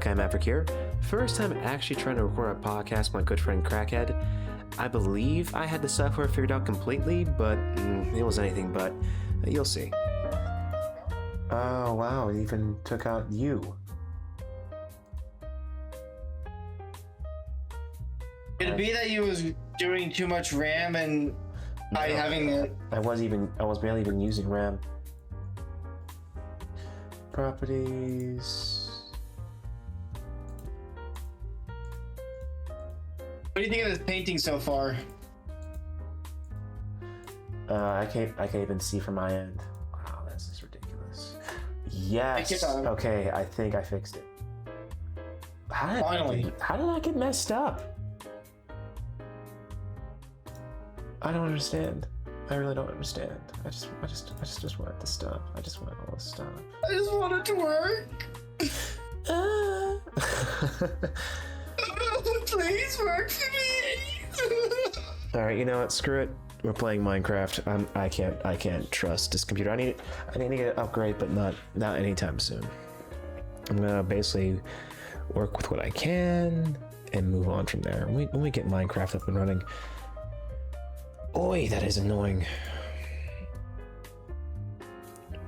Guy Maverick here. First time actually trying to record a podcast with my good friend Crackhead. I believe I had the software figured out completely, but it was anything but. You'll see. Oh wow, it even took out you. Could it be that you was doing too much RAM and by having it? I was barely even using RAM. Properties. What do you think of this painting so far? I can't even see from my end. Wow, this is ridiculous. Yes. Okay, I think I fixed it. Finally. How did I get messed up? I don't understand. I really don't understand. I just want it to stop. I just want it all to stop. I just want it to work. Please work for me. All right, you know what? Screw it. We're playing Minecraft. I can't trust this computer. I need to get an upgrade, but not anytime soon. I'm gonna basically work with what I can and move on from there. When we get Minecraft up and running. Oi, that is annoying.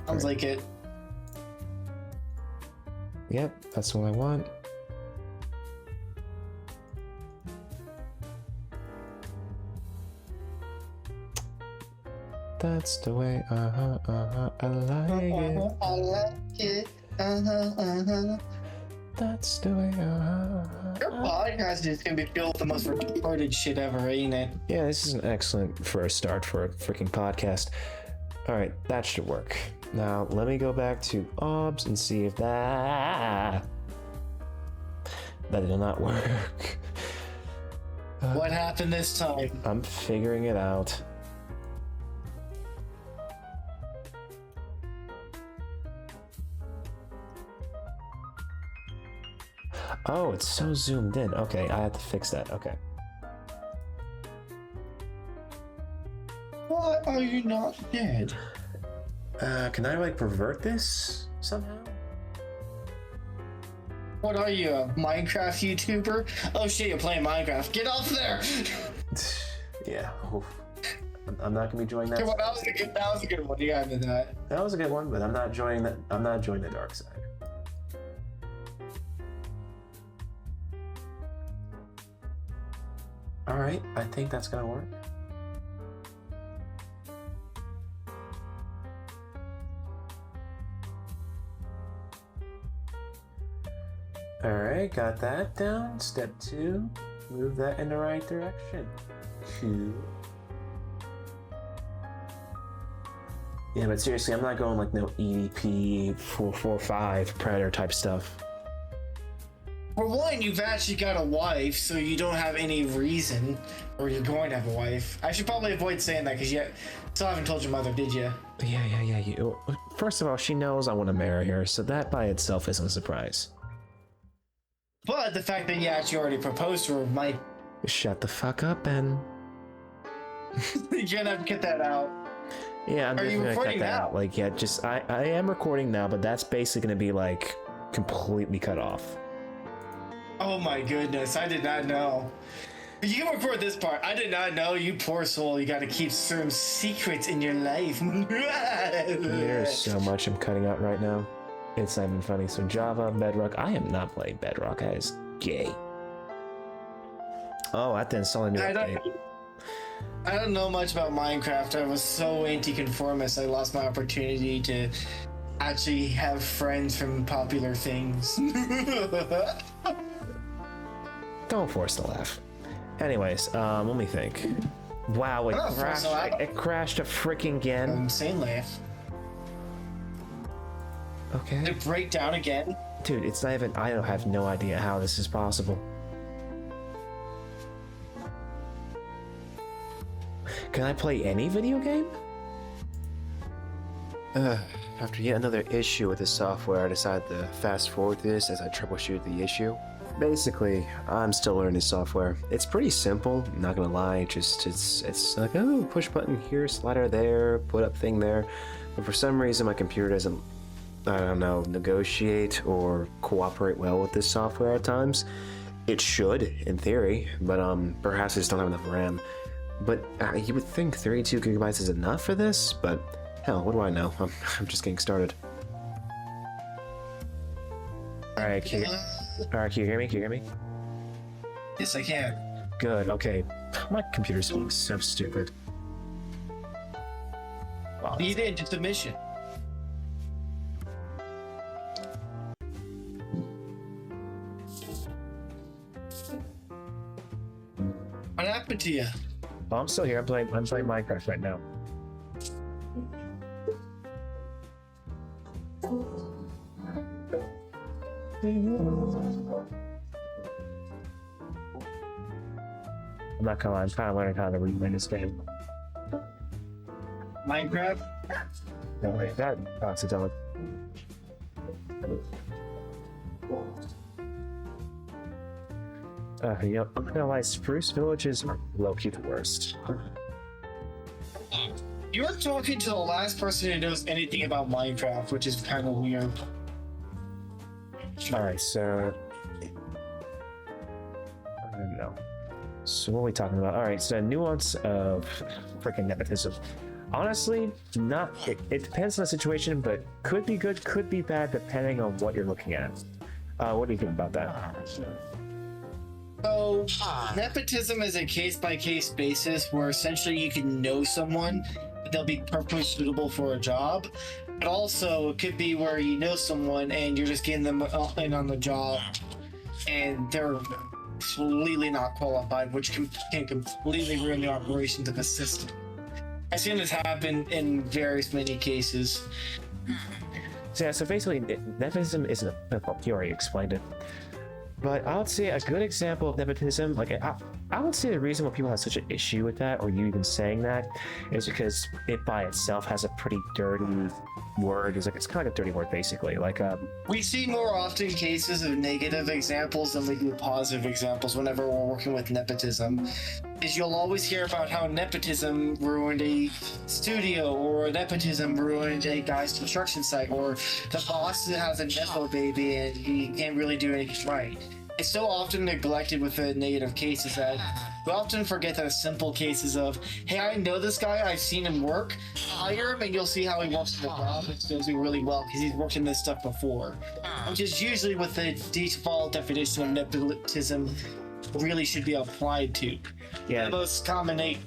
Sounds like it. Yep, that's what I want. That's the way, I like it. I like it. That's the way, Your podcast is gonna be filled with the most retarded shit ever, ain't it? Yeah, this is an excellent first start for a freaking podcast. All right, that should work. Now, let me go back to OBS and see if that did not work. What happened this time? I'm figuring it out. Oh, it's so zoomed in. Okay, I have to fix that. Okay. Why are you not dead? Can I like pervert this somehow? What are you, a Minecraft YouTuber? Oh shit, you're playing Minecraft. Get off there! Yeah. Oof. I'm not gonna be joining that. Okay, well, that was a good one. You got into that. That was a good one, but I'm not joining that. I'm not joining the dark side. All right, I think that's gonna work. All right, got that down. Step 2, move that in the right direction. 2. Yeah, but seriously, I'm not going like no EDP 445 Predator type stuff. For one, you've actually got a wife, so you don't have any reason, or you're going to have a wife. I should probably avoid saying that because you still haven't told your mother, did you? Yeah. First of all, she knows I want to marry her, so that by itself isn't a surprise. But the fact that you actually already proposed to her might... Shut the fuck up, Ben. You're gonna have to get that out. Yeah, I'm Are you definitely gonna cut recording that now? out. Like, yeah, just I am recording now, but that's basically gonna be like completely cut off. Oh my goodness, I did not know. You can record this part. I did not know, you poor soul. You gotta keep certain secrets in your life. There's so much I'm cutting out right now. It's not even funny. So Java, Bedrock. I am not playing Bedrock. That is gay. Oh, I have to install a new update. I don't know much about Minecraft. I was so anti-conformist, I lost my opportunity to actually have friends from popular things. Don't force the laugh. Anyways, let me think. Wow, it crashed a freaking again. Insane laugh. Okay. Did it break down again? Dude, it's not even. I have no idea how this is possible. Can I play any video game? After yet another issue with the software, I decided to fast forward this as I troubleshoot the issue. Basically, I'm still learning software. It's pretty simple, not gonna lie. It's like, oh, push button here, slider there, put up thing there. But for some reason, my computer doesn't I don't know, negotiate or cooperate well with this software at times. It should, in theory, but perhaps I just don't have enough RAM. But you would think 32 gigabytes is enough for this, but hell, what do I know? I'm just getting started. Alright, can you hear me? Can you hear me? Yes, I can. Good, okay. My computer's being so stupid. Wow. Lead into the mission. What happened to you? Oh, I'm still here. I'm playing Minecraft right now. I'm not gonna lie, I'm kind of learning how to replay this game. Minecraft? No, wait, that accidentally. Yep, I'm not gonna lie, spruce villages are low-key the worst. You're talking to the last person who knows anything about Minecraft, which is kind of weird. Alright, so... I don't know. So what are we talking about? Alright, so nuance of freaking nepotism. Honestly, it depends on the situation, but could be good, could be bad, depending on what you're looking at. What do you think about that? So, nepotism is a case-by-case basis where essentially you can know someone, but they'll be perfectly suitable for a job. But also, it could be where you know someone and you're just getting them in on the job, and they're completely not qualified, which can completely ruin the operations of a system. I've seen this happen in various many cases. So, yeah, so basically, nepotism isn't you already explained it. But I would say a good example of nepotism, like I would say the reason why people have such an issue with that, or you even saying that, is because it by itself has a pretty dirty word. It's kind of a dirty word, basically. Like we see more often cases of negative examples than we do positive examples whenever we're working with nepotism. Is you'll always hear about how nepotism ruined a studio, or nepotism ruined a guy's construction site, or the boss has a nepo baby and he can't really do anything right. It's so often neglected with the negative cases that we often forget the simple cases of, hey, I know this guy, I've seen him work, hire him and you'll see how he works in the job. It's going to do really well because he's worked in this stuff before. Which is usually what the default definition of nepotism really should be applied to. Yeah. The most common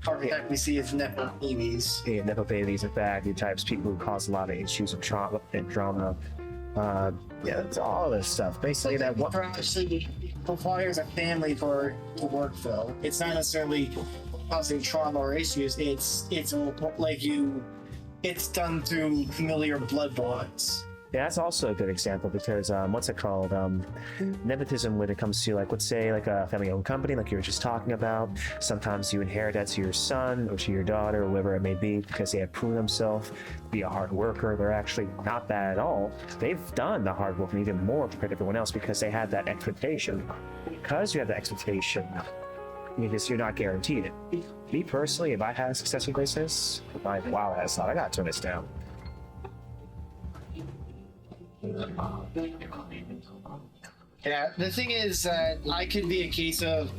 archetype we see is nepo babies. Yeah, nepo babies are bad types, people who cause a lot of issues of trauma and drama. Yeah, it's all this stuff. Basically, that what actually requires a family to work though. It's not necessarily causing trauma or issues. It's done through familiar blood bonds. Yeah, that's also a good example because what's it called? Nepotism when it comes to, like, let's say like a family-owned company, like you were just talking about. Sometimes you inherit that to your son or to your daughter or whoever it may be because they have proven themselves to be a hard worker. They're actually not bad at all. They've done the hard work and even more compared to everyone else because they had that expectation. Because you have that expectation, you're not guaranteed it. Me personally, if I had a successful business, wow, that's not. I gotta turn this down. Yeah, the thing is that I could be a case of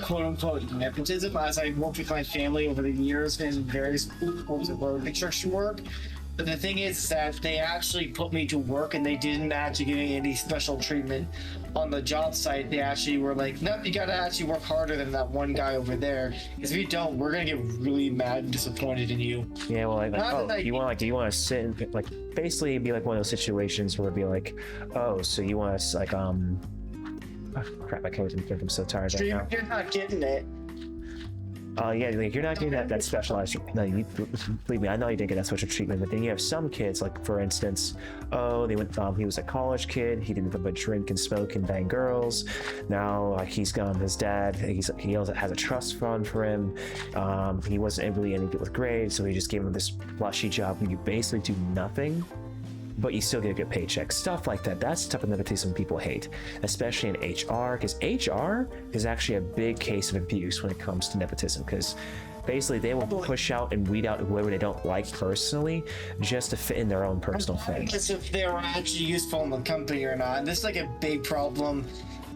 quote-unquote nepotism as I worked with my family over the years in various forms of road construction work. But the thing is that they actually put me to work and they didn't actually give me any special treatment on the job site. They actually were like, nope, you gotta actually work harder than that one guy over there. Because if you don't, we're gonna get really mad and disappointed in you. Yeah, well, you want to sit and like basically be like one of those situations where it'd be like, oh, so you want us like oh, crap, I can't even think. I'm so tired right now. You're not getting it. Yeah, like you're not getting that specialized. No, believe me, I know you didn't get that special treatment. But then you have some kids, like for instance, oh, they went. He was a college kid. He didn't but drink and smoke and bang girls. Now he's gone. His dad, he also has a trust fund for him. He wasn't really any good with grades, so he just gave him this plushy job where you basically do nothing, but you still get a good paycheck. Stuff like that. That's the type of nepotism people hate, especially in HR, because HR is actually a big case of abuse when it comes to nepotism, because Basically, they will push out and weed out whoever they don't like personally, just to fit in their own personal thing. Regardless if they're actually useful in the company or not. And this is like a big problem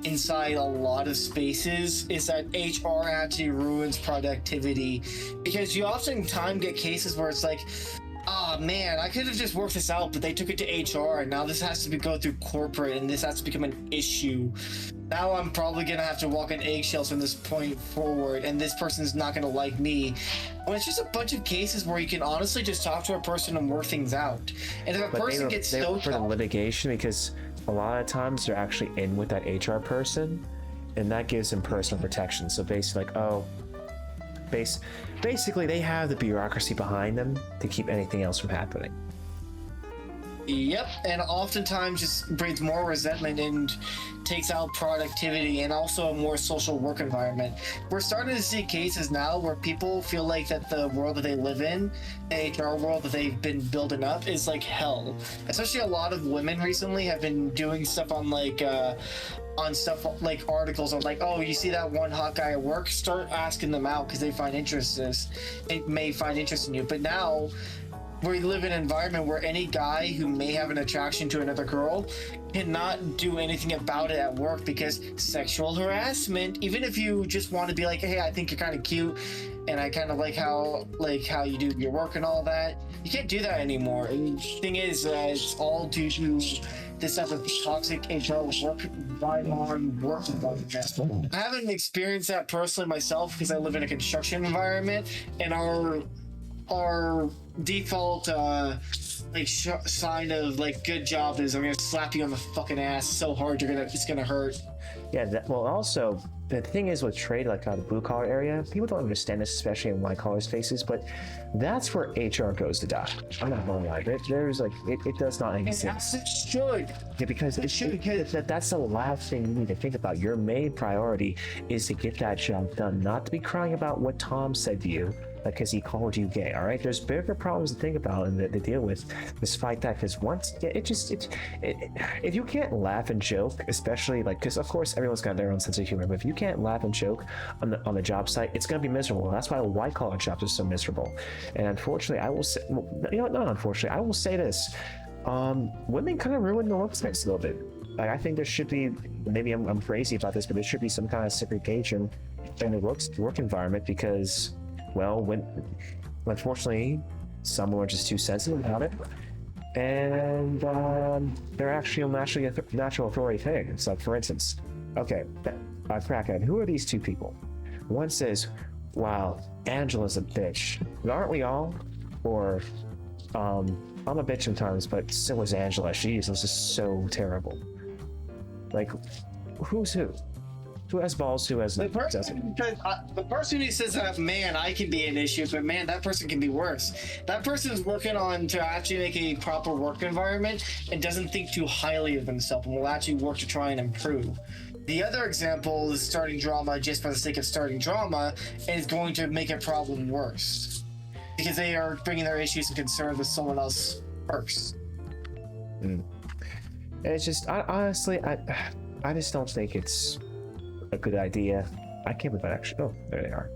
inside a lot of spaces, is that HR actually ruins productivity, because you oftentimes get cases where it's like, ah, man, I could have just worked this out, but they took it to HR, and now this has to go through corporate, and this has to become an issue. Now I'm probably gonna have to walk on eggshells from this point forward, and this person's not gonna like me. When it's just a bunch of cases where you can honestly just talk to a person and work things out. And if a person gets so for the litigation, because a lot of times they're actually in with that HR person, and that gives them personal protection. So basically, like, oh, basically they have the bureaucracy behind them to keep anything else from happening. Yep, and oftentimes just brings more resentment and takes out productivity and also a more social work environment. We're starting to see cases now where people feel like that the world that they live in, the HR world that they've been building up, is like hell. Especially a lot of women recently have been doing stuff on like articles on like, oh, you see that one hot guy at work, start asking them out because they may find interest in you. But now we live in an environment where any guy who may have an attraction to another girl cannot do anything about it at work, because sexual harassment, even if you just want to be like, hey, I think you're kind of cute and I kind of like how you do your work and all that, you can't do that anymore. And the thing is, it's all due to this type of toxic HR work environment. I haven't experienced that personally myself because I live in a construction environment, and our default sign of like good job is I'm gonna slap you on the fucking ass so hard it's gonna hurt. Yeah, well, also the thing is with trade, like the blue collar area, people don't understand this, especially in white collar spaces, but that's where HR goes to die. I'm not gonna lie, there's like it does not make sense. It should. Yeah, because that's the last thing you need to think about. Your main priority is to get that job done, not to be crying about what Tom said to you because he called you gay. All right, there's bigger problems to think about and to deal with despite that, because if you can't laugh and joke, especially like, because of course everyone's got their own sense of humor, but if you can't laugh and joke on the job site, it's going to be miserable. That's why white collar jobs are so miserable. And unfortunately, I will say, not unfortunately, I will say this, women kind of ruin the workspace a little bit. Like, I think there should be, maybe I'm crazy about this, but there should be some kind of segregation in the work environment, because, well, unfortunately, some are just too sensitive about it, and they're actually natural authority things. Like, for instance, okay, crackhead, who are these two people? One says, wow, Angela's a bitch. But aren't we all? Or, I'm a bitch sometimes, but so was Angela. Jeez, this is so terrible. Like, who's who? Who has balls? Who has the person who says that, man, I can be an issue, but man, that person can be worse. That person is working on to actually make a proper work environment and doesn't think too highly of themselves and will actually work to try and improve. The other example is starting drama just for the sake of starting drama, and is going to make a problem worse because they are bringing their issues and concerns with someone else first. And it's just, honestly, I just don't think it's a good idea. I can't believe that actually. Oh, there they are.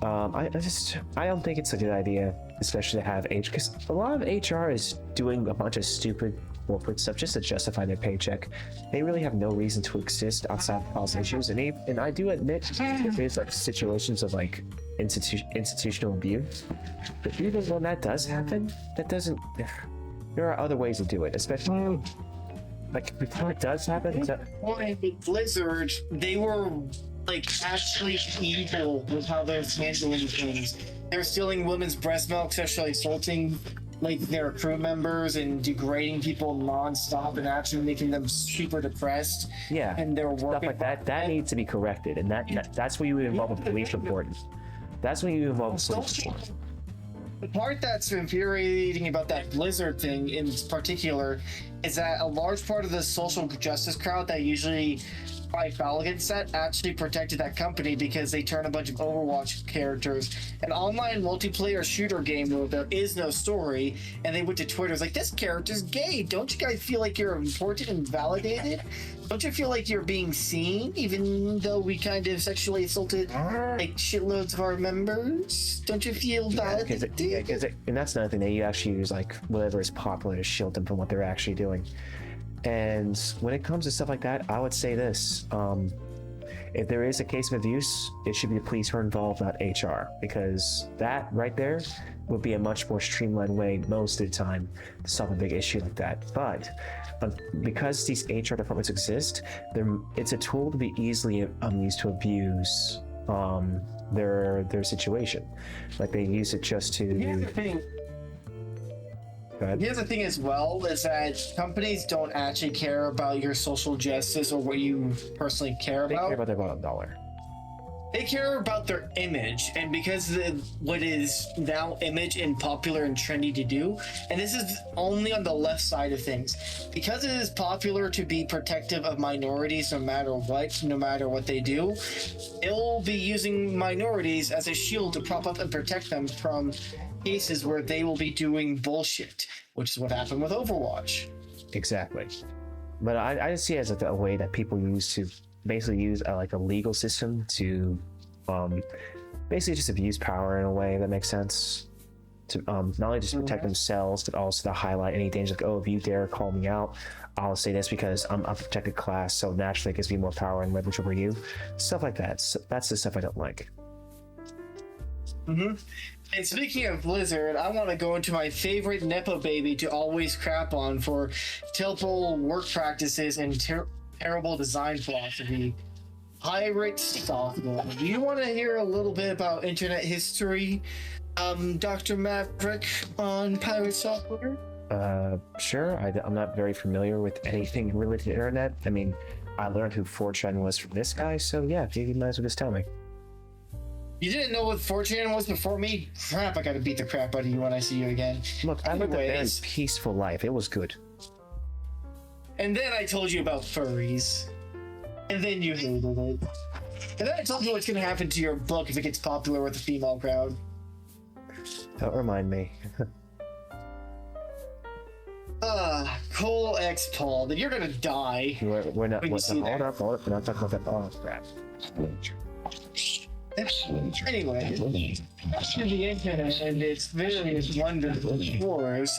I don't think it's a good idea, especially to have because a lot of HR is doing a bunch of stupid corporate stuff just to justify their paycheck. They really have no reason to exist outside of policy issues. And I do admit there's like situations of like institutional abuse, but even when that does happen, there are other ways to do it, especially like before it does happen. With Blizzard, they were like actually evil with how they're handling things. They're stealing women's breast milk, sexually assaulting like their crew members, and degrading people nonstop, and actually making them super depressed. Yeah, and they're working stuff like that. That needs to be corrected, and that's when you involve a police report. That's when you involve a police report. The part that's infuriating about that Blizzard thing in particular is that a large part of the social justice crowd that usually Falcon set actually protected that company because they turned a bunch of Overwatch characters, an online multiplayer shooter game where there is no story, and they went to Twitter, it's like, this character's gay. Don't you guys feel like you're important and validated? Don't you feel like you're being seen, even though we kind of sexually assaulted like shitloads of our members? Don't you feel validated? And that's another thing, that you actually use like whatever is popular to shield them from what they're actually doing. And when it comes to stuff like that, I would say this: if there is a case of abuse, it should be the police who are involved, not HR, because that right there would be a much more streamlined way most of the time to solve a big issue like that. But because these HR departments exist, it's a tool to be easily used to abuse their situation. Like they use it just to. Here's the thing. Here's the thing as well, is that companies don't actually care about your social justice or what you personally care They about. care about their bottom dollar. They care about their image, and because of what is now image and popular and trendy to do, and this is only on the left side of things, because it is popular to be protective of minorities no matter what they do, it'll be using minorities as a shield to prop up and protect them from cases where they will be doing bullshit, which is what happened with Overwatch. Exactly. But I see it as like a way that people use to basically use like a legal system to basically just abuse power in a way that makes sense, to not only just protect themselves but also to highlight any danger. Like, oh, if you dare call me out, I'll say this because I'm a protected class, so naturally it gives me more power and leverage over you. Stuff like that. So that's the stuff I don't like. And speaking of Blizzard, I want to go into my favorite Nepo baby to always crap on for terrible work practices and terrible design philosophy. Pirate software. Do you want to hear a little bit about internet history, Dr. Maverick, on pirate software? Sure. I'm not very familiar with anything related to internet. I mean, I learned who 4chan was from this guy, so yeah, you might as well just tell me. You didn't know what 4chan was before me? Crap, I gotta beat the crap out of you when I see you again. Look, I lived a very peaceful life. It was good. And then I told you about furries. And then you hated it. And then I told you what's gonna happen to your book if it gets popular with the female crowd. Don't remind me. Cole X Paul, then you're gonna die. We're not. When you see Hold that. up. We're not talking about that. Oh, crap. Anyway, to the internet and its various wonderful wars,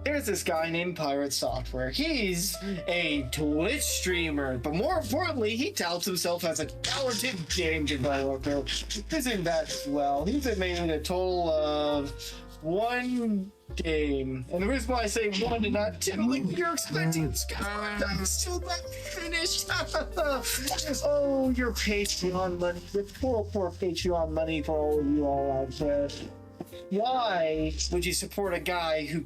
there's this guy named Pirate Software. He's a Twitch streamer, but more importantly, he touts himself as a talented game developer. Isn't that well? He's made a total of one game. And the reason why I say one and not two, like you're expecting, I'm still not finished. Oh, your Patreon money, your poor Patreon money for all of you all out there. Why would you support a guy who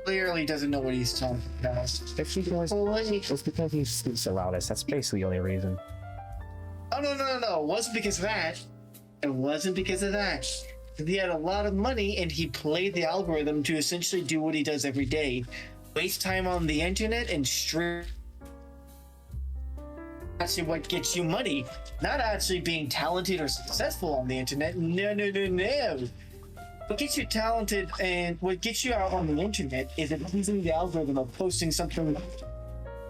clearly doesn't know what he's talking about? It's because he speaks the loudest. That's basically the only reason. Oh, no. It wasn't because of that. It wasn't because of that. He had a lot of money and he played the algorithm to essentially do what he does every day: waste time on the internet and stream. Actually, what gets you money, not actually being talented or successful on the internet. No. What gets you talented and what gets you out on the internet is using the algorithm of posting something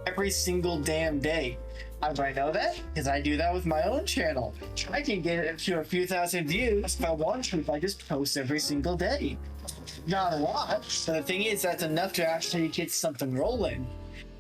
every single damn day. How do I know that? Because I do that with my own channel. I can get it to a few thousand views if I want to, if I just post every single day. Not a lot, but the thing is, that's enough to actually get something rolling.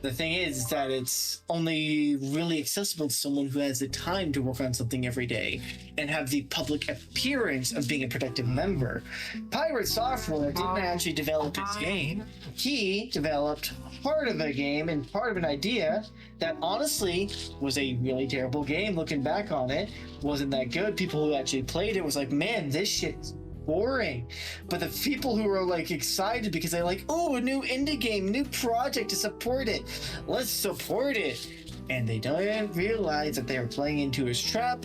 The thing is that it's only really accessible to someone who has the time to work on something every day and have the public appearance of being a productive member. Pirate Software didn't actually develop its game. He developed part of a game and part of an idea that honestly was a really terrible game. Looking back on it, wasn't that good. People who actually played it was like, man, this shit's boring. But the people who were like excited because they're like, oh, a new indie game, new project to support it, let's support it. And they don't realize that they are playing into his trap.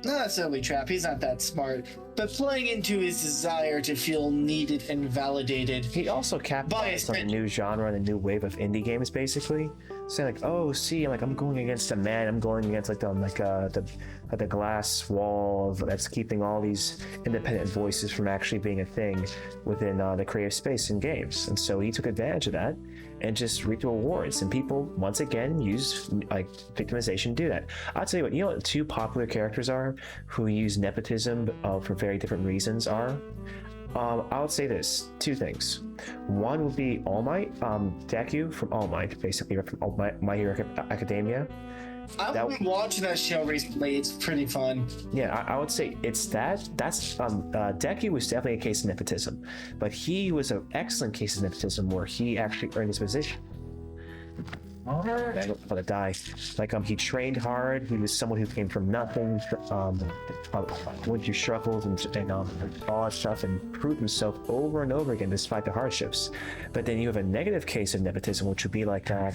Not necessarily trap, he's not that smart, but playing into his desire to feel needed and validated. He also capitalized on a new genre and a new wave of indie games, basically. saying like, oh, see, like I'm going against a man, I'm going against like the glass wall that's keeping all these independent voices from actually being a thing within the creative space in games. And so he took advantage of that and just reaped rewards. And people once again use like victimization to do that. I'll tell you what, you know what two popular characters are who use nepotism for very different reasons are? I would say this, two things. One would be All Might, Deku from All Might, basically from My Hero Academia. I've been watching that show recently. It's pretty fun. Yeah, I would say it's that's Deku was definitely a case of nepotism, but he was an excellent case of nepotism where he actually earned his position. I'm gonna die. Like he trained hard. He was someone who came from nothing, went through struggles and all that stuff, and proved himself over and over again despite the hardships. But then you have a negative case of nepotism, which would be like that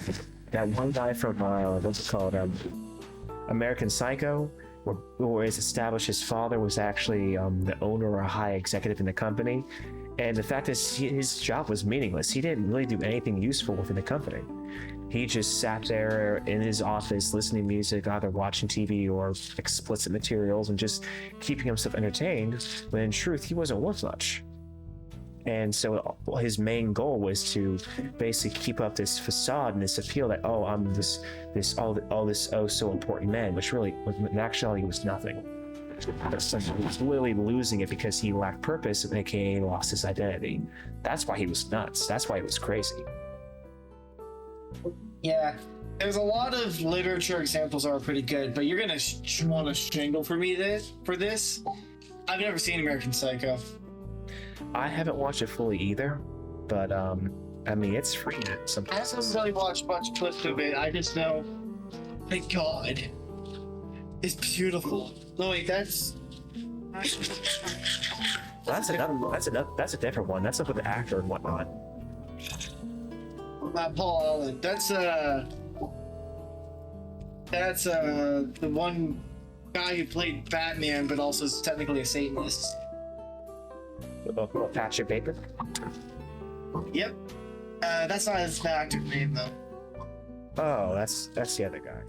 one guy from what's it called, American Psycho, where it's established his father was actually the owner or a high executive in the company, and the fact is his job was meaningless. He didn't really do anything useful within the company. He just sat there in his office listening to music, either watching TV or explicit materials, and just keeping himself entertained, when in truth he wasn't worth much. And so his main goal was to basically keep up this facade and this appeal that, oh, I'm this oh so important man, which really in actuality was nothing. He was literally losing it because he lacked purpose, and aka lost his identity. That's why he was nuts. That's why he was crazy. Yeah, there's a lot of literature examples that are pretty good, but you're gonna want to strangle for me for this. I've never seen American Psycho. I haven't watched it fully either, but I mean it's free at some I haven't really watched much clips of it. I just know, thank God, it's beautiful. No wait, that's a different one. That's up with the actor and whatnot. not Paul Allen. That's the one guy who played Batman, but also is technically a Satanist. Patrick Bateman. Yep. That's not his actor name though. Oh, that's the other guy.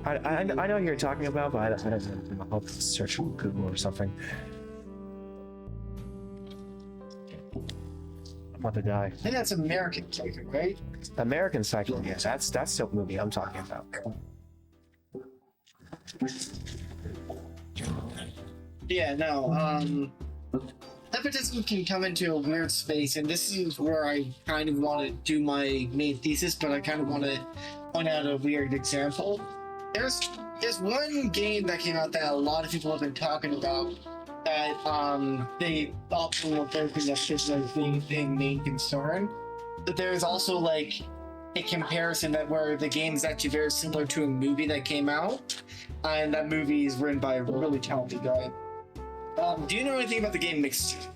I know who you're talking about, but I don't. I'll search on Google or something. I'm about to die. I think that's American Psycho, right? American Psycho. Yes, that's the movie I'm talking about. Yeah, no. Nepotism can come into a weird space, and this is where I kind of want to do my main thesis, but I kind of want to point out a weird example. There's one game that came out that a lot of people have been talking about that they often refer to as just as being the main concern. But there's also like a comparison that where the game is actually very similar to a movie that came out, and that movie is written by a really talented guy. Do you know anything about the game Mixtape?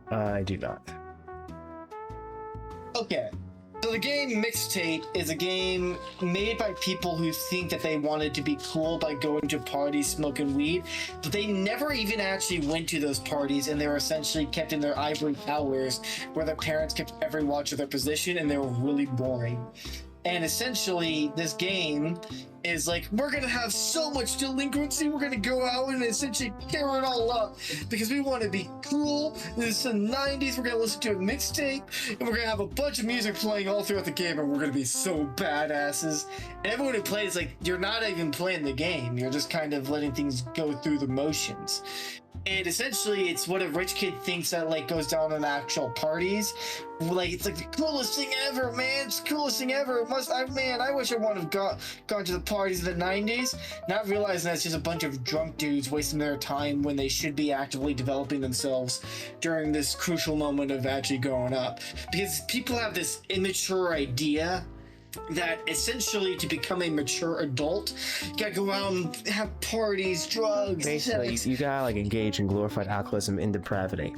I do not. Okay. So the game Mixtape is a game made by people who think that they wanted to be cool by going to parties, smoking weed, but they never even actually went to those parties, and they were essentially kept in their ivory towers where their parents kept every watch of their position, and they were really boring. And essentially, this game is like, we're gonna have so much delinquency, we're gonna go out and essentially tear it all up because we want to be cool. This is the 90s, we're gonna listen to a mixtape, and we're gonna have a bunch of music playing all throughout the game, and we're gonna be so badasses. And everyone who plays, like, you're not even playing the game, you're just kind of letting things go through the motions. And essentially, it's what a rich kid thinks that like goes down in actual parties. Like, it's like the coolest thing ever, man. It's the coolest thing ever. I wish I would have gone to the parties in the 90s. Not realizing that's just a bunch of drunk dudes wasting their time when they should be actively developing themselves during this crucial moment of actually growing up. Because people have this immature idea that essentially to become a mature adult, you gotta go out and have parties, drugs, basically sex. you gotta like engage in glorified alcoholism and depravity,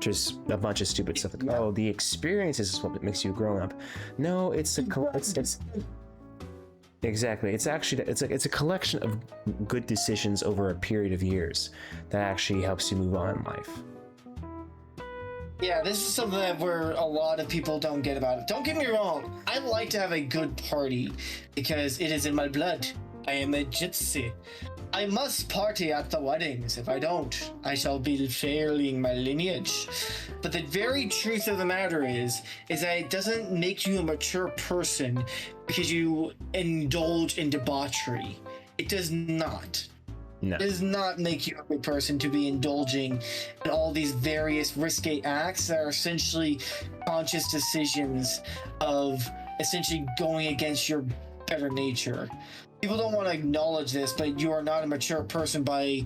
just a bunch of stupid stuff. Like, oh, the experience is what makes you grown up. No, it's exactly. It's actually it's a collection of good decisions over a period of years that actually helps you move on in life. Yeah, this is something that where a lot of people don't get about it. Don't get me wrong, I like to have a good party because it is in my blood. I am a gypsy. I must party at the weddings. If I don't, I shall be failing my lineage. But the very truth of the matter is that it doesn't make you a mature person because you indulge in debauchery. It does not. No. It does not make you a good person to be indulging in all these various risque acts that are essentially conscious decisions of essentially going against your better nature. People don't want to acknowledge this, but you are not a mature person by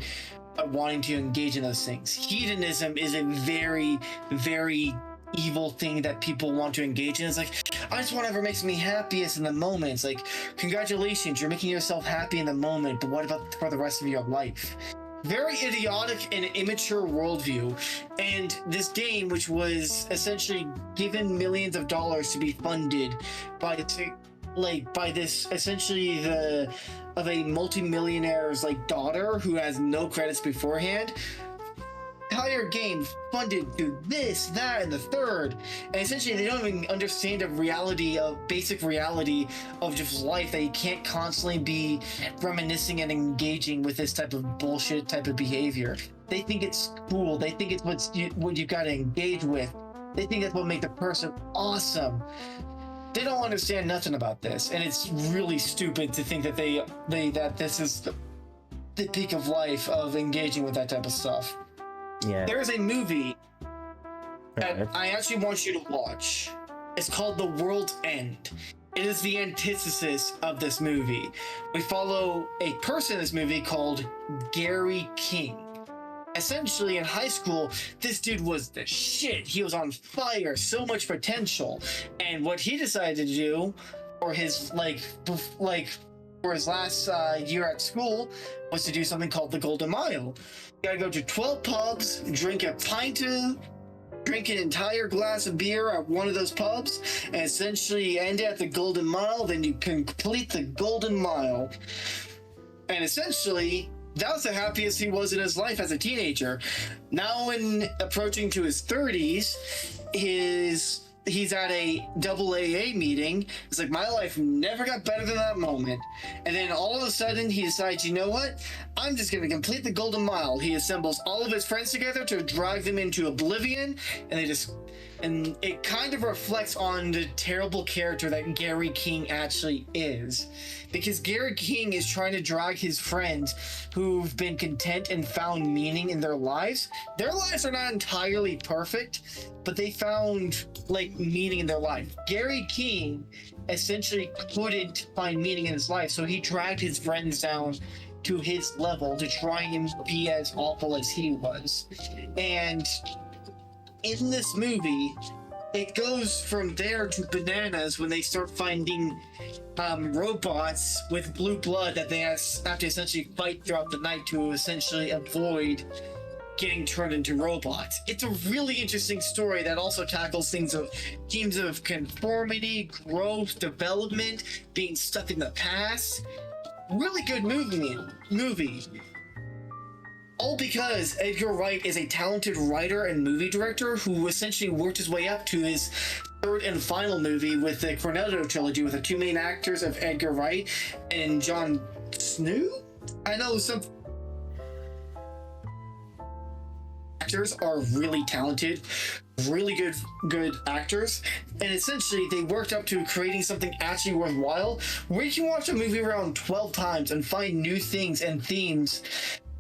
wanting to engage in those things. Hedonism is a very, very evil thing that people want to engage in. It's like, I just want whatever makes me happiest in the moment. It's like, congratulations, you're making yourself happy in the moment, but what about for the rest of your life? Very idiotic and immature worldview. And this game, which was essentially given millions of dollars to be funded by this essentially of a multimillionaire's daughter who has no credits beforehand. Entire game funded through this, that, and the third, and essentially they don't even understand basic reality of just life, that you can't constantly be reminiscing and engaging with this type of bullshit type of behavior. They think it's cool. They think it's what you've got to engage with. They think that's what makes the person awesome. They don't understand nothing about this, and it's really stupid to think that that this is the peak of life of engaging with that type of stuff. Yeah. There is a movie that I actually want you to watch. It's called The World's End. It is the antithesis of this movie. We follow a person in this movie called Gary King. Essentially, in high school, this dude was the shit. He was on fire, so much potential. And what he decided to do for his for his last year at school was to do something called the Golden Mile. You gotta go to 12 pubs, drink an entire glass of beer at one of those pubs, and essentially end at the Golden Mile. Then you complete the Golden Mile. And essentially, that was the happiest he was in his life as a teenager. Now, in approaching to his 30s, he's at a AA meeting. It's like, my life never got better than that moment. And then all of a sudden he decides, you know what? I'm just going to complete the Golden Mile. He assembles all of his friends together to drag them into oblivion. And it kind of reflects on the terrible character that Gary King actually is. Because Gary King is trying to drag his friends who've been content and found meaning in their lives. Their lives are not entirely perfect, but they found meaning in their life. Gary King essentially couldn't find meaning in his life, so he dragged his friends down to his level to try and be as awful as he was. And in this movie, it goes from there to bananas when they start finding robots with blue blood that they have to essentially fight throughout the night to essentially avoid getting turned into robots. It's a really interesting story that also tackles themes of conformity, growth, development, being stuck in the past. Really good movie. All because Edgar Wright is a talented writer and movie director who essentially worked his way up to his third and final movie with the Cornetto trilogy with the two main actors of Edgar Wright and Jon Snow. I know some actors are really talented, really good actors, and essentially they worked up to creating something actually worthwhile, where you can watch a movie around 12 times and find new things and themes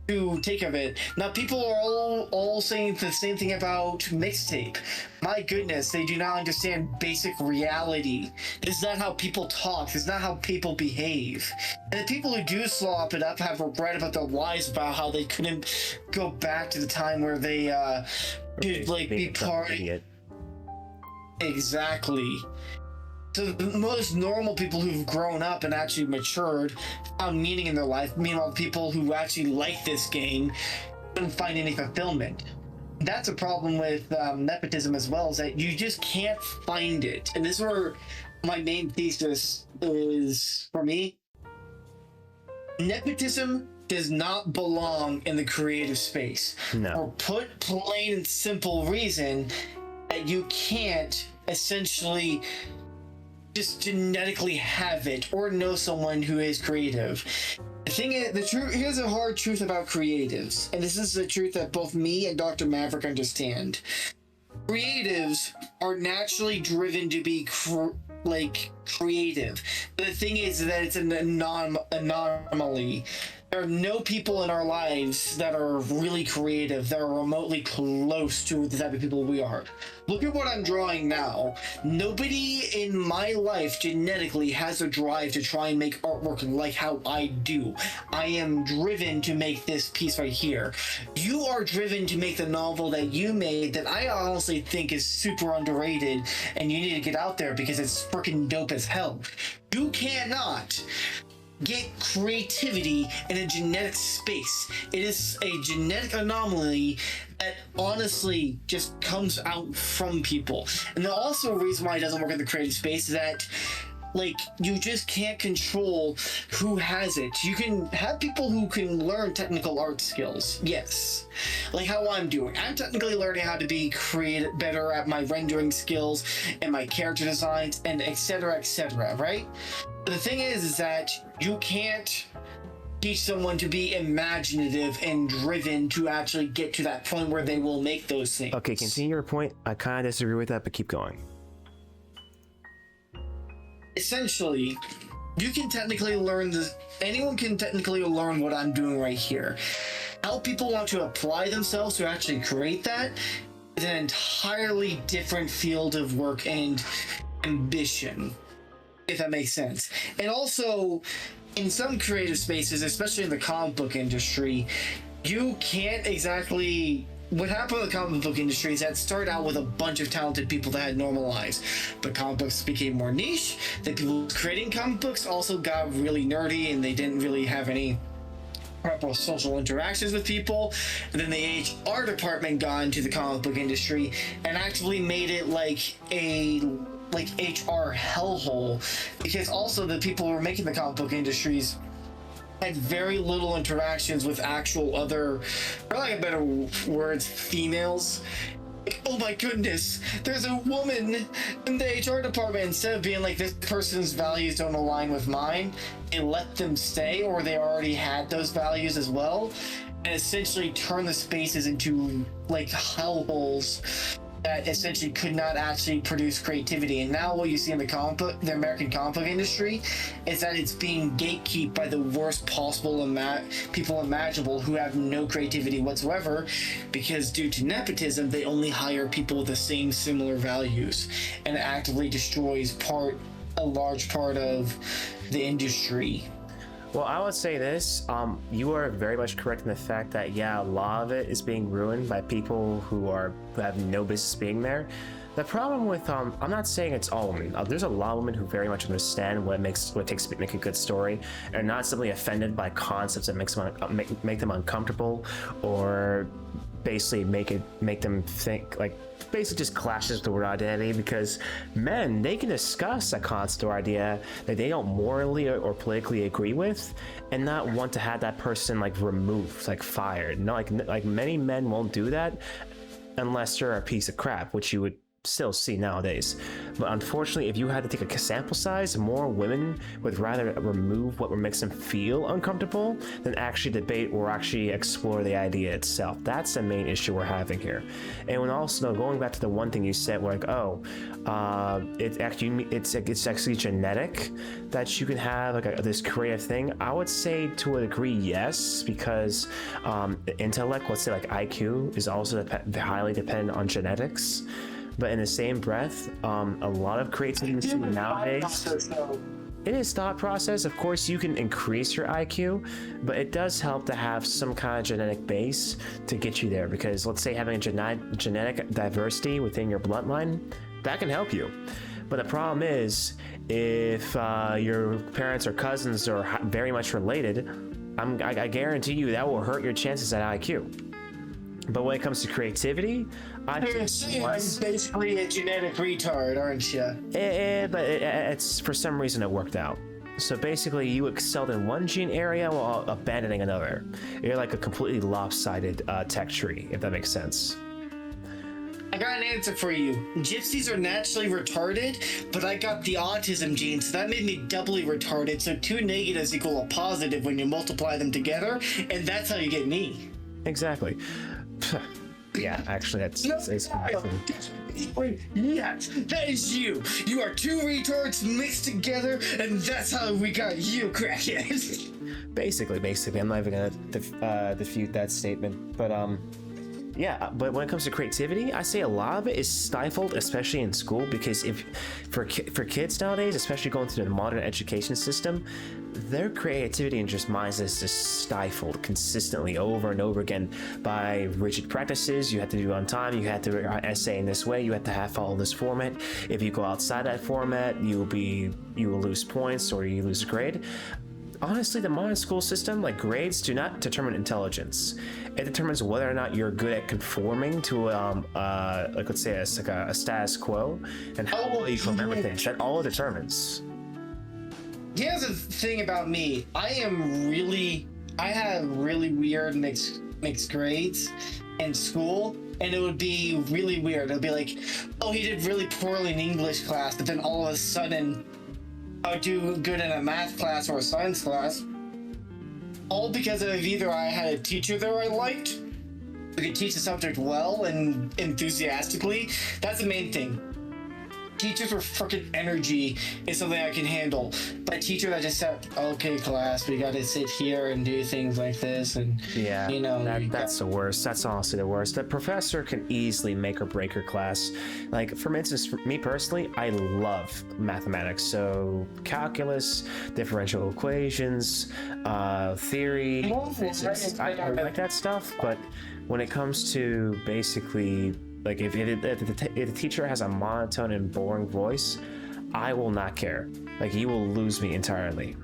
to take of it. Now, people are all saying the same thing about Mixtape. My goodness, they do not understand basic reality. This is not how people talk. This is not how people behave. And the people who do slop it up have regret about their lives, about how they couldn't go back to the time where they could be part. Exactly. So the most normal people who've grown up and actually matured found meaning in their life. Meanwhile, people who actually like this game couldn't find any fulfillment. That's a problem with nepotism as well, is that you just can't find it. And this is where my main thesis is for me. Nepotism does not belong in the creative space. No. Or put plain and simple reason, that you can't essentially just genetically have it or know someone who is creative. The thing is, the truth here's a hard truth about creatives, and this is the truth that both me and Dr. Maverick understand. Creatives are naturally driven to be creative. But the thing is that it's an anomaly. There are no people in our lives that are really creative, that are remotely close to the type of people we are. Look at what I'm drawing now. Nobody in my life genetically has a drive to try and make artwork like how I do. I am driven to make this piece right here. You are driven to make the novel that you made that I honestly think is super underrated, and you need to get out there because it's freaking dope as hell. You cannot get creativity in a genetic space. It is a genetic anomaly that honestly just comes out from people. And then also a reason why it doesn't work in the creative space is that you just can't control who has it. You can have people who can learn technical art skills, yes, like how I'm doing. I'm technically learning how to be creative, better at my rendering skills and my character designs and etc, right? But the thing is that you can't teach someone to be imaginative and driven to actually get to that point where they will make those things. Okay, continue your point. I kind of disagree with that, but keep going. Essentially, you can technically learn this. Anyone can technically learn what I'm doing right here. How people want to apply themselves to actually create that is an entirely different field of work and ambition, if that makes sense. And also, in some creative spaces, especially in the comic book industry, you can't exactly. What happened in the comic book industry is that it started out with a bunch of talented people that had normal lives, but comic books became more niche. The people creating comic books also got really nerdy, and they didn't really have any proper social interactions with people. And then the HR department got into the comic book industry and actually made it like a HR hellhole, because also the people who were making the comic book industries had very little interactions with actual other, for lack of better words, females. Oh my goodness, there's a woman in the HR department. Instead of being like, this person's values don't align with mine, they let them stay, or they already had those values as well, and essentially turn the spaces into hellholes that essentially could not actually produce creativity. And now what you see in the American comic book industry is that it's being gatekept by the worst possible people imaginable who have no creativity whatsoever, because due to nepotism, they only hire people with the same similar values, and it actively destroys a large part of the industry. Well, I would say this, you are very much correct in the fact that, yeah, a lot of it is being ruined by people who have no business being there. The problem with, I'm not saying it's all women. There's a lot of women who very much understand what it takes to make a good story, and are not simply offended by concepts that make them uncomfortable, or basically make them think, basically just clashes with the word identity, because men, they can discuss a concept or idea that they don't morally or politically agree with and not want to have that person removed, fired. No, like many men won't do that unless you're a piece of crap, which you would still see nowadays. But unfortunately, if you had to take a sample size, more women would rather remove what makes them feel uncomfortable than actually debate or actually explore the idea itself. That's the main issue we're having here. And when also going back to the one thing you said, it's actually genetic that you can have this creative thing. I would say to a degree, yes, because intellect, let's say IQ, is also highly dependent on genetics. But in the same breath, a lot of creativity nowadays, it is thought process. Of course, you can increase your IQ, but it does help to have some kind of genetic base to get you there. Because let's say having a genetic diversity within your bloodline, that can help you. But the problem is, if your parents or cousins are very much related, I guarantee you that will hurt your chances at IQ. But when it comes to creativity, I'm basically a genetic retard, aren't you? But it's for some reason it worked out. So basically, you excelled in one gene area while abandoning another. You're like a completely lopsided tech tree, if that makes sense. I got an answer for you. Gypsies are naturally retarded, but I got the autism gene, so that made me doubly retarded. So two negatives equal a positive when you multiply them together, and that's how you get me. Exactly. Yeah, actually, that's exactly. Yes, that is you. You are two retards mixed together, and that's how we got you, crackhead. Basically, I'm not even gonna defute that statement, but yeah. But when it comes to creativity, I say a lot of it is stifled, especially in school, because if for kids nowadays, especially going through the modern education system, their creativity and just minds is just stifled consistently over and over again by rigid practices. You have to do it on time. You have to essay in this way. You have to follow this format. If you go outside that format, you will lose points or you lose a grade. Honestly, the modern school system, like grades, do not determine intelligence. It determines whether or not you're good at conforming to, like let's say, a status quo, and how well you can remember things. That all it determines. Here's the thing about me. I have really weird mixed grades in school, and it would be really weird. It'll be like, oh, he did really poorly in English class, but then all of a sudden, I would do good in a math class or a science class. All because of either I had a teacher that I liked, who could teach the subject well and enthusiastically. That's the main thing. Teachers with freaking energy is something I can handle. But a teacher that just said, okay, class, we gotta sit here and do things like this, and yeah, you know, that's the worst. That's honestly the worst. The professor can easily make or break your class. Like, for instance, for me personally, I love mathematics. So calculus, differential equations, theory, physics, I like that stuff. But when it comes to basically, like, if the teacher has a monotone and boring voice, I will not care. Like, he will lose me entirely.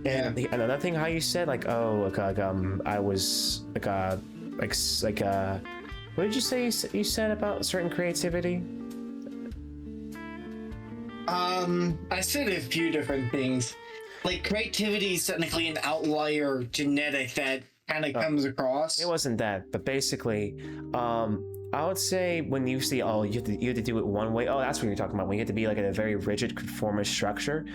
And another thing, how you said, like, oh, I was what did you say you said about certain creativity? I said a few different things. Like, creativity is technically an outlier genetic that kind of comes across. It wasn't that, but basically, I would say when you see, oh, you have to do it one way. Oh, that's what you're talking about. When you have to be like in a very rigid conformist structure.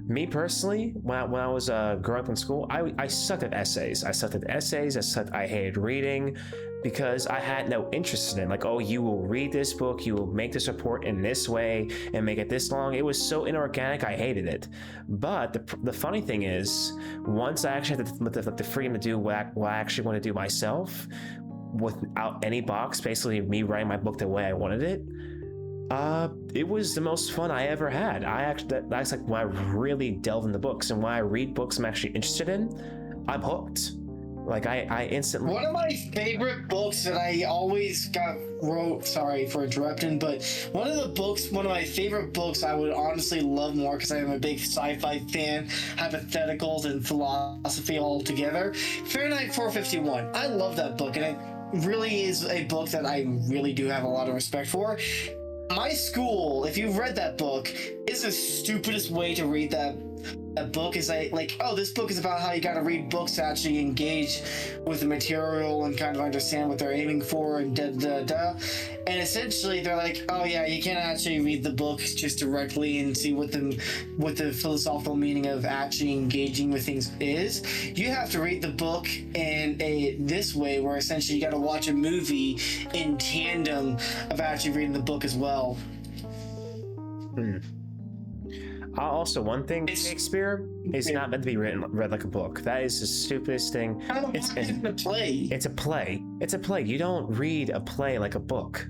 Me personally, when I was growing up in school, I sucked at essays. I hated reading because I had no interest in it. Like, oh, you will read this book, you will make this report in this way and make it this long. It was so inorganic, I hated it. But the funny thing is, once I actually had the freedom to do what I actually want to do myself, without any box, basically me writing my book the way I wanted it, it was the most fun I ever had. That's like when I really delve into books, and when I read books I'm actually interested in, I'm hooked. Like, I instantly. One of my favorite books that I always wrote, sorry for interrupting, but one of my favorite books I would honestly love more, because I am a big sci-fi fan, hypotheticals and philosophy all together. Fahrenheit 451. I love that book, and it really is a book that I really do have a lot of respect for. My school, if you've read that book, is the stupidest way to read that book. Is like, oh, this book is about how you gotta read books to actually engage with the material and kind of understand what they're aiming for, and and essentially they're like, oh yeah, you can't actually read the book just directly and see what the philosophical meaning of actually engaging with things is. You have to read the book in this way, where essentially you gotta watch a movie in tandem of actually reading the book as well. Also, one thing, Shakespeare is not meant to be read like a book. That is the stupidest thing. It's a play. It's a play. It's a play. You don't read a play like a book.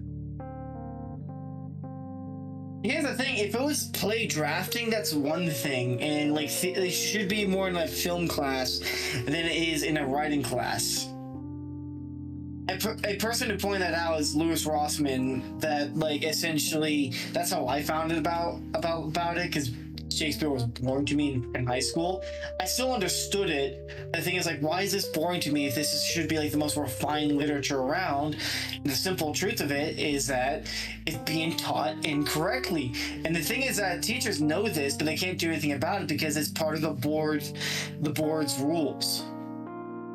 Here's the thing: if it was play drafting, that's one thing, and like it should be more in a film class than it is in a writing class. A person who pointed that out is Louis Rossman. That, like, essentially, that's how I found it about it, because Shakespeare was boring to me in high school. I still understood it. The thing is, like, why is this boring to me if should be like the most refined literature around? And the simple truth of it is that it's being taught incorrectly. And the thing is that teachers know this, but they can't do anything about it because it's part of the board's rules.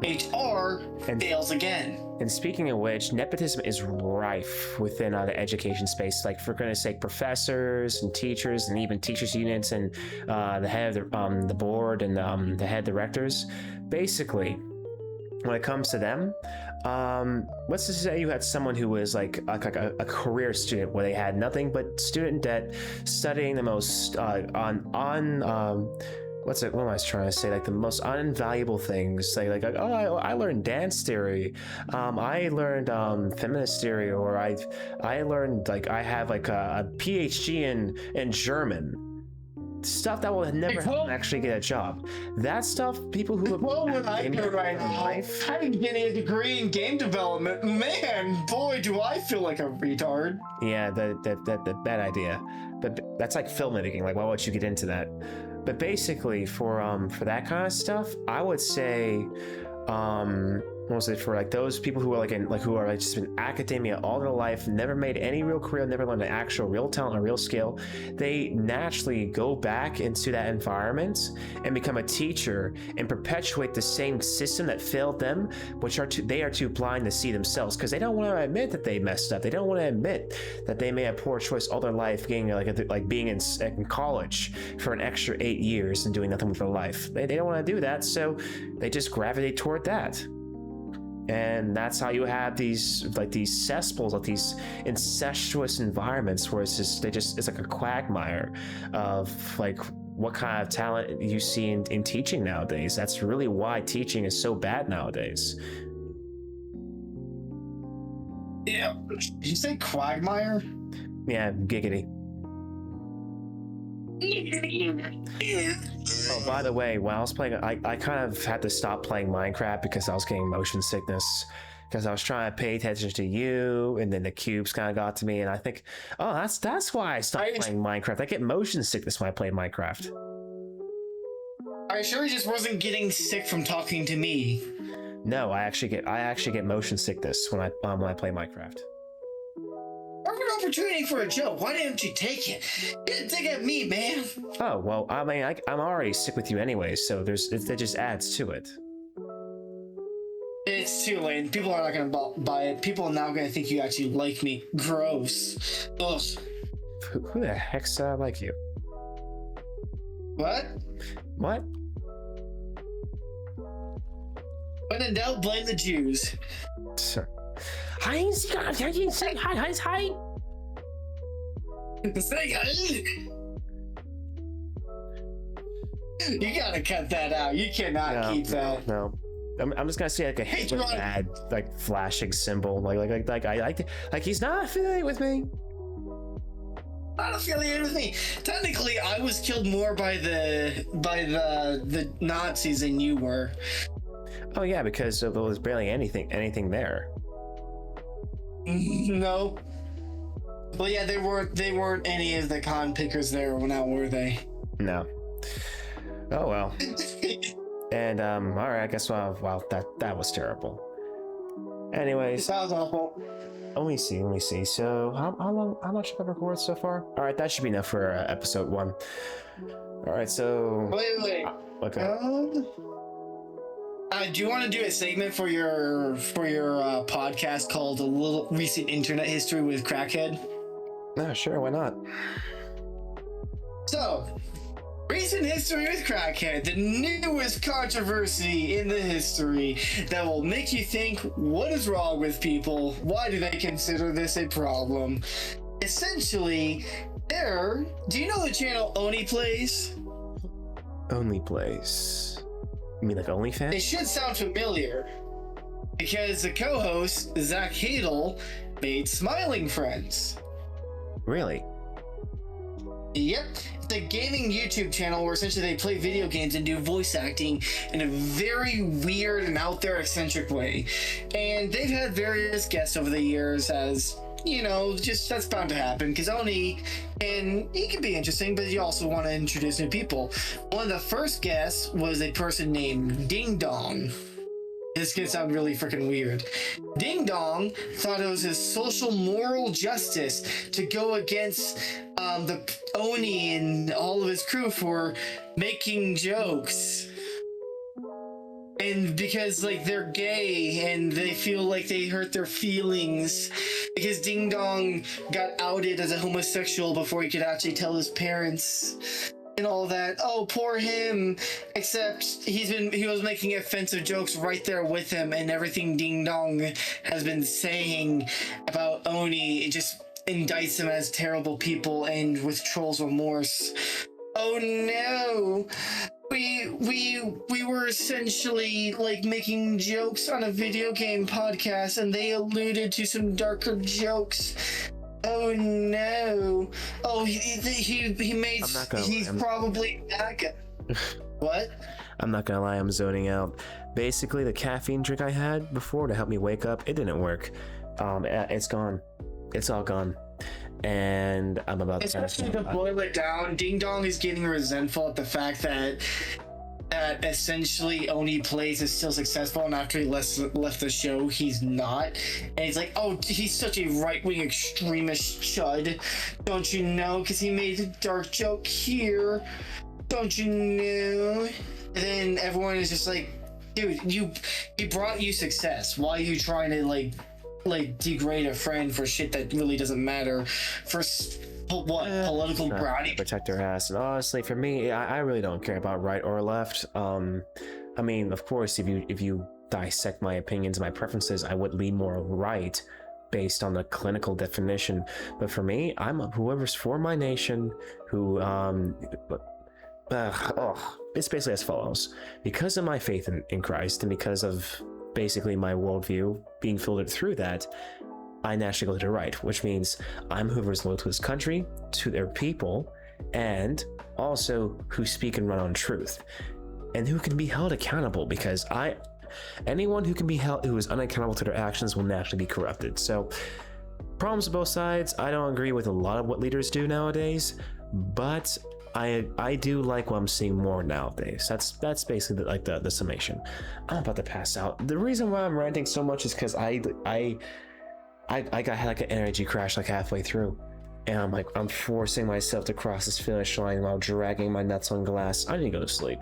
HR fails again. And speaking of which, nepotism is rife within the education space. Like, for goodness sake, professors and teachers, and even teachers' unions, and the head of the board, and the head directors. Basically, when it comes to them, let's just say you had someone who was like a career student, where they had nothing but student debt, studying the most what am I trying to say? Like the most invaluable things. Oh, I learned dance theory. I learned feminist theory, or I learned, like, I have like a PhD in German. Stuff that will never help them actually get a job. That stuff, people who have what I do right now, I'm getting a degree in game development. Man, boy, do I feel like a retard. Yeah, that bad idea. But that's like filmmaking. Like, why would you get into that? But basically, for that kind of stuff, I would say, what was it, for like those people who are who are like just in academia all their life, never made any real career, never learned an actual real talent or real skill, they naturally go back into that environment and become a teacher and perpetuate the same system that failed them, which they are too blind to see themselves, because they don't want to admit that they messed up. They don't want to admit that they made a poor choice all their life, getting like being in college for an extra 8 years and doing nothing with their life. They don't want to do that, so they just gravitate toward that. And that's how you have these cesspools, like these incestuous environments, where it's like a quagmire of like what kind of talent you see in teaching nowadays. That's really why teaching is so bad nowadays. Yeah, did you say quagmire? Yeah, giggity. Oh, by the way, when I was playing, I kind of had to stop playing Minecraft because I was getting motion sickness, because I was trying to pay attention to you, and then the cubes kind of got to me, and I think, oh, that's why I stopped playing Minecraft. I get motion sickness when I play Minecraft. Are you sure he just wasn't getting sick from talking to me? No, I actually get motion sickness when I play Minecraft. Perfect opportunity for a joke. Why didn't you take it? You didn't take it at me, man. Oh, well, I mean, I'm already sick with you anyway, so it just adds to it. It's too late. People are not gonna buy it. People are now gonna think you actually like me. Gross. Ugh. Who the heck's like you? What? What? When in doubt, blame the Jews. Hi, say hi. Say hi. You gotta cut that out. You cannot keep that. No. I'm just gonna say like a Hitler bad, like flashing symbol, like he's not affiliated with me. Not affiliated with me. Technically, I was killed more by the Nazis than you were. Oh yeah, because there was barely anything there. No. Well, yeah, they weren't any of the con pickers there, now were they? No. Oh well. And all right, I guess well that was terrible. Anyways, That was awful. let me see. So how much have I recorded so far? All right, that should be enough for episode 1. All right, so Wait. okay. Do you want to do a segment for your podcast called "A Little Recent Internet History with Crackhead"? No, sure, why not? So, recent history with Crackhead, the newest controversy in the history that will make you think, what is wrong with people? Why do they consider this a problem? Essentially, do you know the channel Oni Plays? Only Place. You mean like OnlyFans? It should sound familiar, because the co-host, Zach Hadel, made Smiling Friends. Really? Yep. It's a gaming YouTube channel where essentially they play video games and do voice acting in a very weird and out there eccentric way. And they've had various guests over the years, as you know, just that's bound to happen, because Oni, and he can be interesting, but you also want to introduce new people. One of the first guests was a person named Ding Dong. This could sound really freaking weird. Ding Dong thought it was his social moral justice to go against the Oni and all of his crew for making jokes. And because like they're gay and they feel like they hurt their feelings because Ding Dong got outed as a homosexual before he could actually tell his parents and all that. Oh, poor him. Except he was making offensive jokes right there with him, and everything Ding Dong has been saying about Oni, it just indicts them as terrible people and with trolls remorse. Oh no. We were essentially like making jokes on a video game podcast, and they alluded to some darker jokes. Oh no! Oh, he made. He's probably back. What? I'm not gonna lie, I'm zoning out. Basically, the caffeine drink I had before to help me wake up, it didn't work. It's gone. It's all gone. And I'm about Especially to boil it down, Ding Dong is getting resentful at the fact that essentially Oni Plays is still successful, and after he left the show, he's not. And he's like, oh, he's such a right-wing extremist chud. Don't you know? Because he made a dark joke here. Don't you know? And then everyone is just like, dude, he brought you success. Why are you trying to like degrade a friend for shit that really doesn't matter? For what? Political brownie? Protect their ass. And honestly, for me, I really don't care about right or left. I mean, of course, if you dissect my opinions and my preferences, I would lean more right based on the clinical definition. But for me, I'm whoever's for my nation, who it's basically as follows. Because of my faith in Christ, and because of basically my worldview being filtered through that, I naturally go to the right, which means I'm whoever's loyal to his country, to their people, and also who speak and run on truth, and who can be held accountable, because anyone who can be held, who is unaccountable to their actions, will naturally be corrupted. So problems on both sides. I don't agree with a lot of what leaders do nowadays, but I do like what I'm seeing more nowadays. That's basically the summation. I'm about to pass out. The reason why I'm ranting so much is because I had like an energy crash like halfway through, and I'm forcing myself to cross this finish line while dragging my nuts on glass. I need to go to sleep.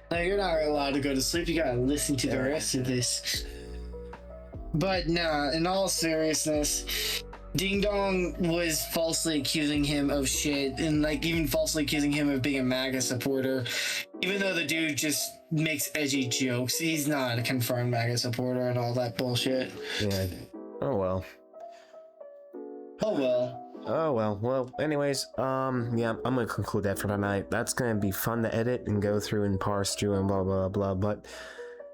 No, you're not allowed to go to sleep. You gotta listen to the rest of this. But nah, in all seriousness, Ding Dong was falsely accusing him of shit, and like even falsely accusing him of being a MAGA supporter, even though the dude just makes edgy jokes. He's not a confirmed MAGA supporter and all that bullshit. Yeah. Oh well. Oh well. Oh well. Well, anyways, yeah, I'm gonna conclude that for tonight. That's gonna be fun to edit and go through and parse through and blah blah blah. But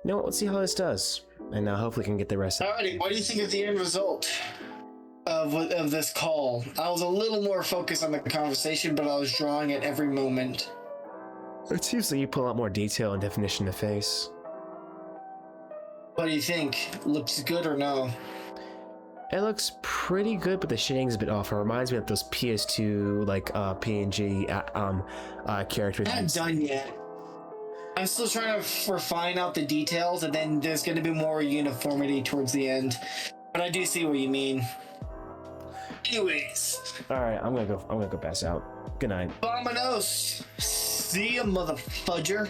you know what? Let's see how this does, and hopefully we can get the rest of it. Alrighty, what do you think of the end result of this call? I was a little more focused on the conversation, but I was drawing at every moment. It's usually you put a lot more detail and definition to face. What do you think? Looks good or no? It looks pretty good, but the shading's a bit off. It reminds me of those PS2 like PNG characters. I'm not done yet. I'm still trying to refine out the details, and then there's going to be more uniformity towards the end. But I do see what you mean. Anyways. All right, I'm gonna go pass out. Good night. Vamonos. See ya, motherfudger.